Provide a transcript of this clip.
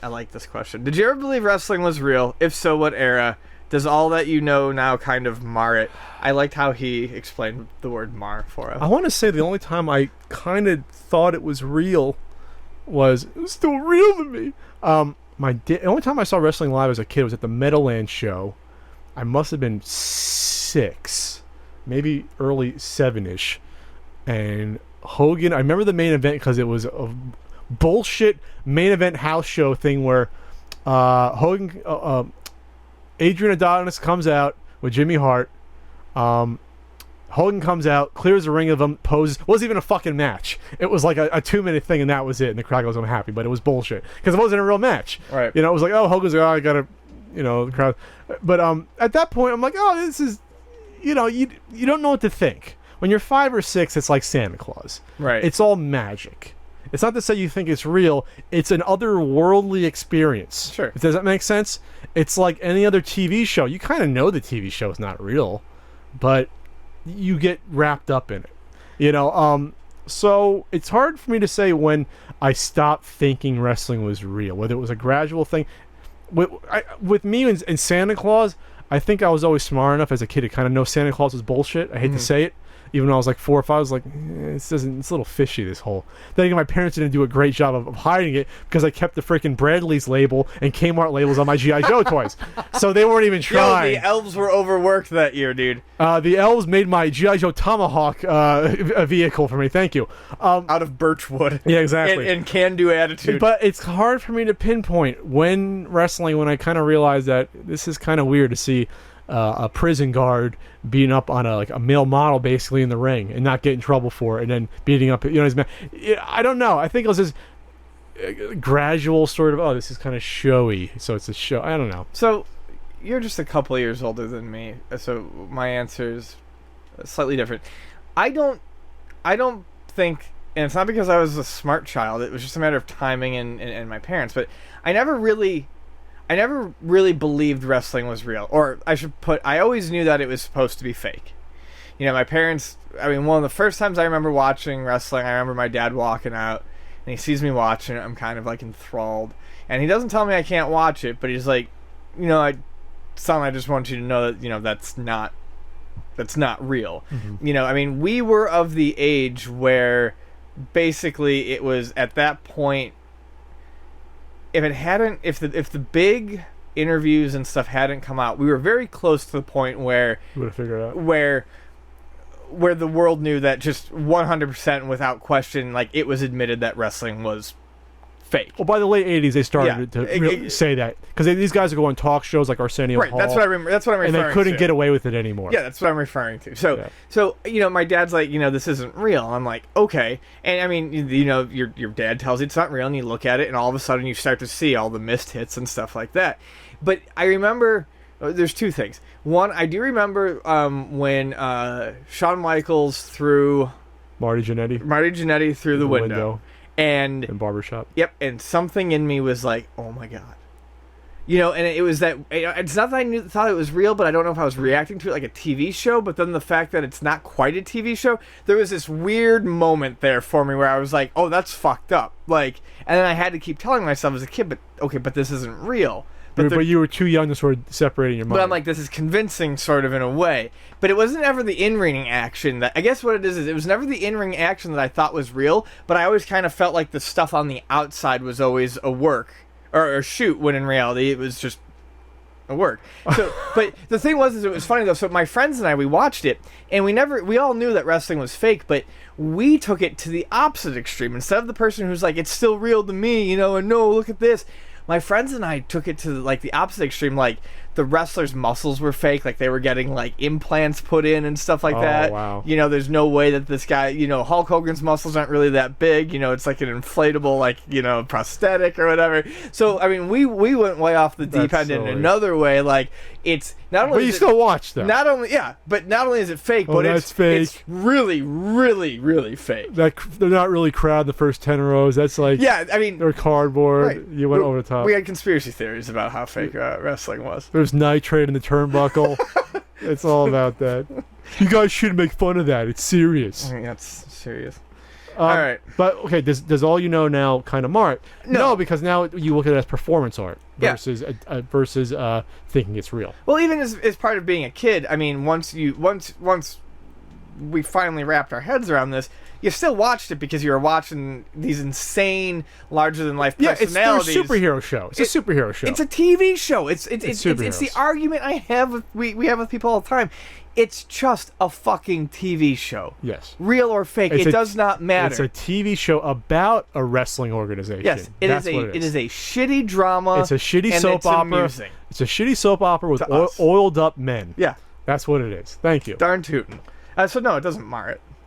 I like this question. Did you ever believe wrestling was real? If so, what era? Does all that you know now kind of mar it? I liked how he explained the word mar for us. I want to say the only time I kind of thought it was real was it was still real to me. The only time I saw wrestling live as a kid was at the Meadowlands show. I must have been 6, maybe early 7-ish. And Hogan, I remember the main event because it was a bullshit main event house show thing where Hogan, Adrian Adonis comes out with Jimmy Hart. Hogan comes out, clears the ring of them, poses. It wasn't even a fucking match. It was like a 2-minute thing, and that was it. And the crowd goes unhappy, but it was bullshit because it wasn't a real match. Right. You know, it was like, oh, Hogan's like, oh, I gotta, the crowd. But at that point, I'm like, oh, this is, you don't know what to think. When you're 5 or 6, it's like Santa Claus. Right. It's all magic. It's not to say you think it's real. It's an otherworldly experience. Sure. Does that make sense? It's like any other TV show. You kind of know the TV show is not real, but you get wrapped up in it. So it's hard for me to say when I stopped thinking wrestling was real, whether it was a gradual thing. With me and Santa Claus, I think I was always smart enough as a kid to kind of know Santa Claus was bullshit. I hate to say it. Even when I was like 4 or 5, I was like, it's a little fishy, this whole. Then again, my parents didn't do a great job of hiding it because I kept the freaking Bradley's label and Kmart labels on my G.I. Joe toys. So they weren't even trying. Yo, the elves were overworked that year, dude. The elves made my G.I. Joe Tomahawk a vehicle for me. Thank you. Out of birch wood. Yeah, exactly. And can-do attitude. But it's hard for me to pinpoint when I kind of realized that this is kind of weird to see a prison guard beating up on a male model basically in the ring and not get in trouble for it, and then beating up his man. I don't know. I think it was just gradual sort of. Oh, this is kind of showy, so it's a show. I don't know. So you're just a couple of years older than me, so my answer is slightly different. I don't think, and it's not because I was a smart child. It was just a matter of timing and my parents. But I never really believed wrestling was real. Or I always knew that it was supposed to be fake. My parents, one of the first times I remember watching wrestling, I remember my dad walking out, and he sees me watching it, I'm kind of like enthralled. And he doesn't tell me I can't watch it, but he's like, son, I just want you to know that, that's not real. Mm-hmm. We were of the age where basically it was at that point, if the big interviews and stuff hadn't come out, we were very close to the point where you would have figured out where the world knew that just 100% without question, like, it was admitted that wrestling was fake. Well, by the late 80s, they started to say that because these guys are going talk shows like Arsenio Hall. Right, that's what I'm referring to. And they couldn't get away with it anymore. Yeah, that's what I'm referring to. So my dad's like, this isn't real. I'm like, okay. And your dad tells you it's not real, and you look at it, and all of a sudden you start to see all the missed hits and stuff like that. But I remember, there's two things. One, I do remember when Shawn Michaels threw Marty Jannetty through the window. And Barbershop. Yep, and something in me was like, oh my God. And it was that, it's not that I thought it was real, but I don't know if I was reacting to it like a TV show, but then the fact that it's not quite a TV show, there was this weird moment there for me where I was like, oh, that's fucked up. And then I had to keep telling myself as a kid, but this isn't real. But you were too young to sort of separate in your mind. But I'm like, this is convincing sort of in a way. But it wasn't ever the in-ring action that... I guess what it is it was never the in-ring action that I thought was real, but I always kind of felt like the stuff on the outside was always a work. Or a shoot, when in reality it was just a work. So, but the thing was, it was funny though. So my friends and I, we watched it, and we all knew that wrestling was fake, but we took it to the opposite extreme. Instead of the person who's like, it's still real to me, and no, look at this. My friends and I took it to the opposite extreme. Like, the wrestlers' muscles were fake. Like, they were getting implants put in and stuff like that. Wow. There's no way that this guy, Hulk Hogan's muscles aren't really that big. It's like an inflatable, prosthetic or whatever. So we went way off the deep end in another way. It's not only. But you still watch them. Not only is it fake, but it's fake. It's really, really, really fake. They're not really crowded the first 10 rows. That's they're cardboard. Right. You went over the top. We had conspiracy theories about how fake wrestling was. There's nitrate in the turnbuckle. It's all about that. You guys shouldn't make fun of that. It's serious. That's serious. All right. But okay, does all you know now kind of mar it? No. Because now you look at it as performance art Yeah. versus thinking it's real. Well, even as part of being a kid, I mean, once we finally wrapped our heads around this, you still watched it because you were watching these insane, larger than life personalities. It's a superhero show. It's a superhero show. It's a TV show. It's the superheroes. argument I have with we have with people all the time. It's just a fucking TV show. Yes. Real or fake, it does not matter. It's a TV show about a wrestling organization. Yes, That's it what it is a shitty drama. It's a shitty and soap it's opera. Amusing. It's a shitty soap opera with To us. oiled up men. Yeah, That's what it is. Thank you. darn tootin'. So no, it doesn't mar it.